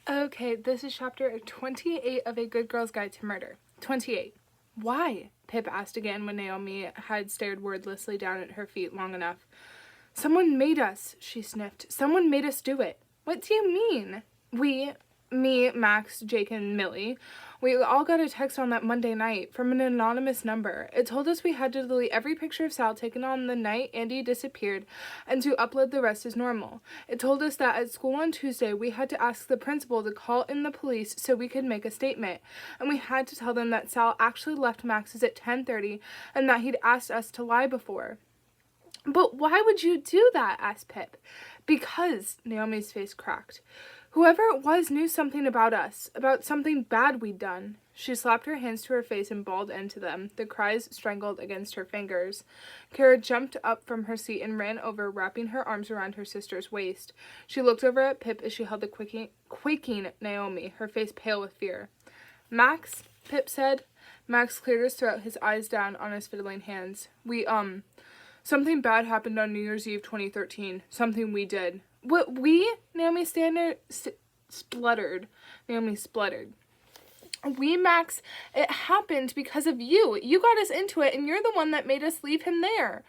Okay, this is chapter 28 of A Good Girl's Guide to Murder. 28. Why? Pip asked again when Naomi had stared wordlessly down at her feet long enough. Someone made us, she sniffed. Someone made us do it. What do you mean? Me, Max, Jake, and Millie, we all got a text on that Monday night from an anonymous number. It told us we had to delete every picture of Sal taken on the night Andy disappeared and to upload the rest as normal. It told us that at school on Tuesday we had to ask the principal to call in the police so we could make a statement, and we had to tell them that Sal actually left Max's at 10:30 and that he'd asked us to lie before. But why would you do that? Asked Pip. Because, Naomi's face cracked. Whoever it was knew something about us, about something bad we'd done. She slapped her hands to her face and bawled into them, the cries strangled against her fingers. Kara jumped up from her seat and ran over, wrapping her arms around her sister's waist. She looked over at Pip as she held the quaking Naomi, her face pale with fear. Max, Pip said. Max cleared his throat, his eyes down on his fiddling hands. Something bad happened on New Year's Eve 2013. Something we did. What, we? Naomi spluttered. Naomi spluttered. We, Max, it happened because of you. You got us into it, and you're the one that made us leave him there.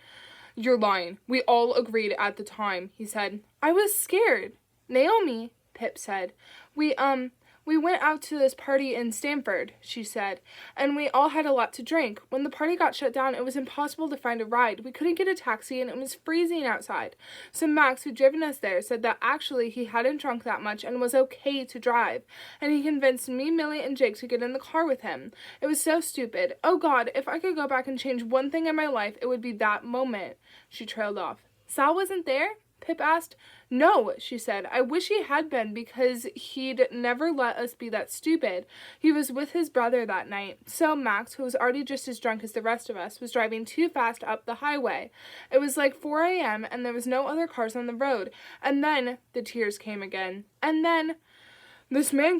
You're lying. We all agreed at the time, he said. I was scared. Naomi, Pip said. We went out to this party in Stamford, she said, and we all had a lot to drink. When the party got shut down, it was impossible to find a ride. We couldn't get a taxi, and it was freezing outside. So Max, who'd driven us there, said that actually he hadn't drunk that much and was okay to drive, and he convinced me, Millie, and Jake to get in the car with him. It was so stupid. Oh, God, if I could go back and change one thing in my life, it would be that moment. She trailed off. Sal wasn't there? Pip asked. No, she said. I wish he had been, because he'd never let us be that stupid. He was with his brother that night. So Max, who was already just as drunk as the rest of us, was driving too fast up the highway. It was like 4 a.m. and there was no other cars on the road. And then the tears came again. And then this man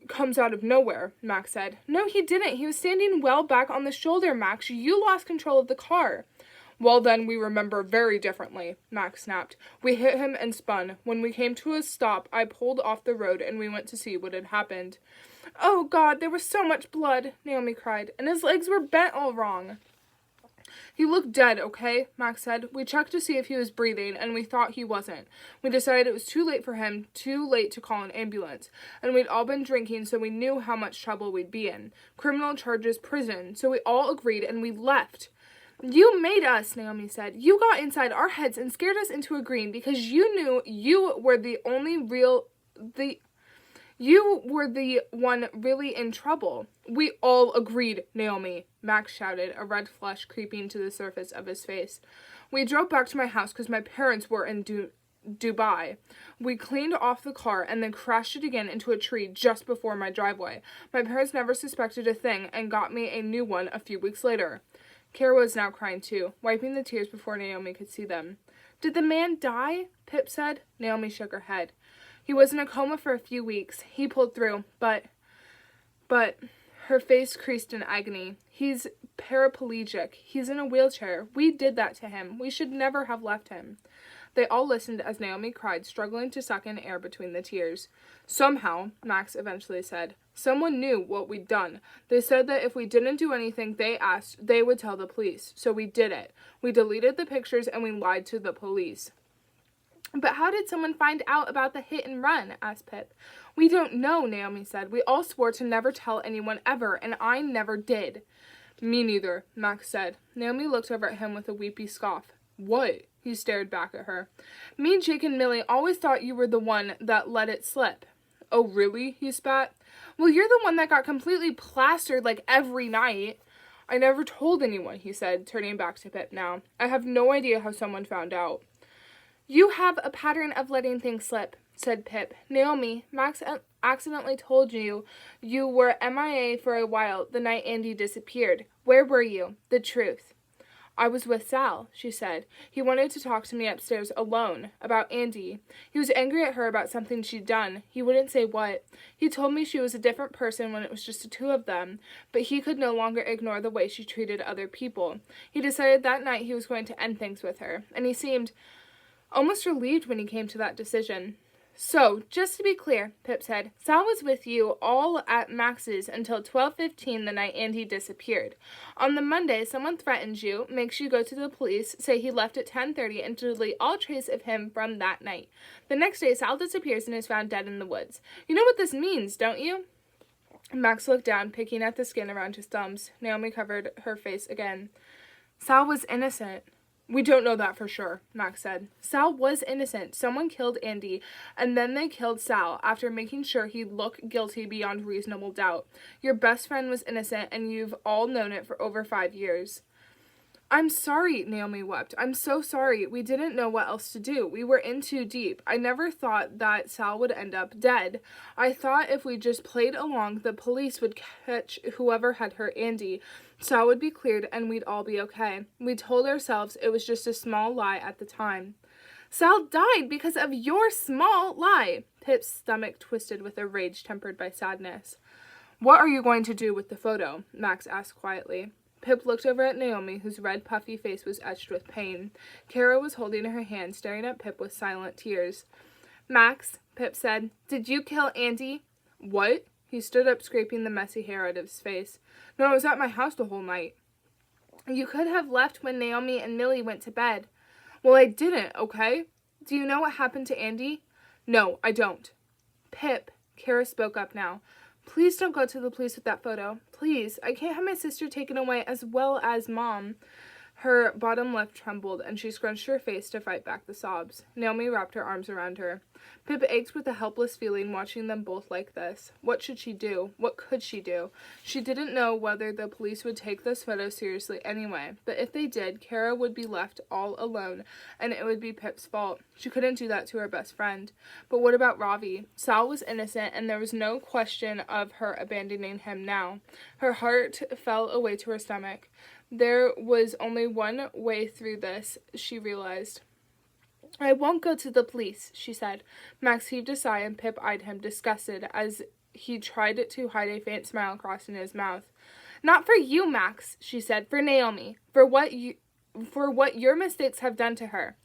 comes out of nowhere, Max said. No, he didn't. He was standing well back on the shoulder, Max. You lost control of the car. Well, then, we remember very differently, Max snapped. We hit him and spun. When we came to a stop, I pulled off the road and we went to see what had happened. Oh, God, there was so much blood, Naomi cried, and his legs were bent all wrong. He looked dead, okay, Max said. We checked to see if he was breathing, and we thought he wasn't. We decided it was too late for him, too late to call an ambulance. And we'd all been drinking, so we knew how much trouble we'd be in. Criminal charges, prison. So we all agreed, and we left. You made us, Naomi said. You got inside our heads and scared us into agreeing because you knew you were the one really in trouble. We all agreed, Naomi, Max shouted, a red flush creeping to the surface of his face. We drove back to my house because my parents were in Dubai. We cleaned off the car and then crashed it again into a tree just before my driveway. My parents never suspected a thing and got me a new one a few weeks later. Kara was now crying too, wiping the tears before Naomi could see them. Did the man die? Pip said. Naomi shook her head. He was in a coma for a few weeks. He pulled through, but her face creased in agony. He's paraplegic. He's in a wheelchair. We did that to him. We should never have left him. They all listened as Naomi cried, struggling to suck in air between the tears. Somehow, Max eventually said, someone knew what we'd done. They said that if we didn't do anything they asked, they would tell the police. So we did it. We deleted the pictures and we lied to the police. But how did someone find out about the hit and run? Asked Pip. We don't know, Naomi said. We all swore to never tell anyone ever, and I never did. Me neither, Max said. Naomi looked over at him with a weepy scoff. What? He stared back at her. Me, Jake, and Millie always thought you were the one that let it slip. Oh, really? He spat. Well, you're the one that got completely plastered like every night. I never told anyone, he said, turning back to Pip now. I have no idea how someone found out. You have a pattern of letting things slip, said Pip. Naomi, Max accidentally told you were MIA for a while the night Andy disappeared. Where were you? The truth. I was with Sal, she said. He wanted to talk to me upstairs alone, about Andy. He was angry at her about something she'd done. He wouldn't say what. He told me she was a different person when it was just the two of them, but he could no longer ignore the way she treated other people. He decided that night he was going to end things with her, and he seemed almost relieved when he came to that decision. So, just to be clear, Pip said, Sal was with you all at Max's until 12:15 the night Andy disappeared. On the Monday, someone threatens you, makes you go to the police, say he left at 10:30, and to delete all trace of him from that night. The next day, Sal disappears and is found dead in the woods. You know what this means, don't you? Max looked down, picking at the skin around his thumbs. Naomi covered her face again. Sal was innocent. We don't know that for sure, Max said. Sal was innocent. Someone killed Andy, and then they killed Sal after making sure he'd look guilty beyond reasonable doubt. Your best friend was innocent, and you've all known it for over 5 years. I'm sorry, Naomi wept. I'm so sorry. We didn't know what else to do. We were in too deep. I never thought that Sal would end up dead. I thought if we just played along, the police would catch whoever had hurt Andy. Sal would be cleared and we'd all be okay. We told ourselves it was just a small lie at the time. Sal died because of your small lie. Pip's stomach twisted with a rage tempered by sadness. What are you going to do with the photo? Max asked quietly. Pip looked over at Naomi, whose red, puffy face was etched with pain. Kara was holding her hand, staring at Pip with silent tears. Max, Pip said, did you kill Andy? What? He stood up, scraping the messy hair out of his face. No, I was at my house the whole night. You could have left when Naomi and Millie went to bed. Well, I didn't, okay? Do you know what happened to Andy? No, I don't. Pip, Kara spoke up now. Please don't go to the police with that photo. Please, I can't have my sister taken away as well as Mom. Her bottom lip trembled, and she scrunched her face to fight back the sobs. Naomi wrapped her arms around her. Pip ached with a helpless feeling watching them both like this. What should she do? What could she do? She didn't know whether the police would take this photo seriously anyway, but if they did, Kara would be left all alone, and it would be Pip's fault. She couldn't do that to her best friend. But what about Ravi? Sal was innocent, and there was no question of her abandoning him now. Her heart fell away to her stomach. There was only one way through this, she realized. I won't go to the police, she said. Max heaved a sigh and Pip eyed him, disgusted, as he tried to hide a faint smile crossing his mouth. Not for you, Max, she said, for Naomi, for what your mistakes have done to her.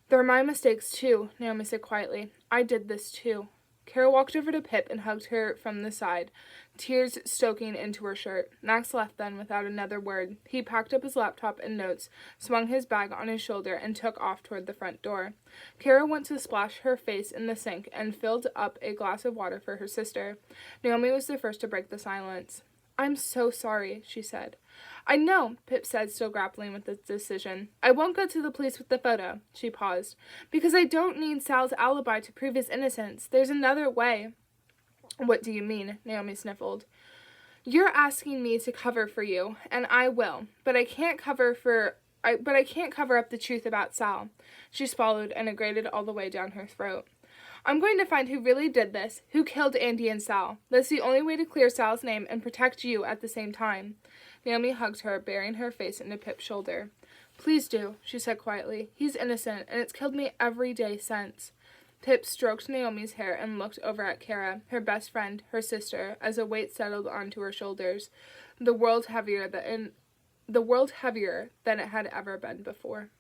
They're my mistakes, too, Naomi said quietly. I did this, too. Kara walked over to Pip and hugged her from the side, tears soaking into her shirt. Max left then without another word. He packed up his laptop and notes, swung his bag on his shoulder, and took off toward the front door. Kara went to splash her face in the sink and filled up a glass of water for her sister. Naomi was the first to break the silence. I'm so sorry, she said. I know, Pip said, still grappling with the decision. I won't go to the police with the photo. She paused. Because I don't need Sal's alibi to prove his innocence. There's another way. What do you mean? Naomi sniffled. You're asking me to cover for you, and I will, but I can't cover up the truth about Sal. She swallowed, and it grated all the way down her throat. I'm going to find who really did this, who killed Andy and Sal. That's the only way to clear Sal's name and protect you at the same time. Naomi hugged her, burying her face into Pip's shoulder. Please do, she said quietly. He's innocent, and it's killed me every day since. Pip stroked Naomi's hair and looked over at Kara, her best friend, her sister, as a weight settled onto her shoulders, the world heavier than it had ever been before.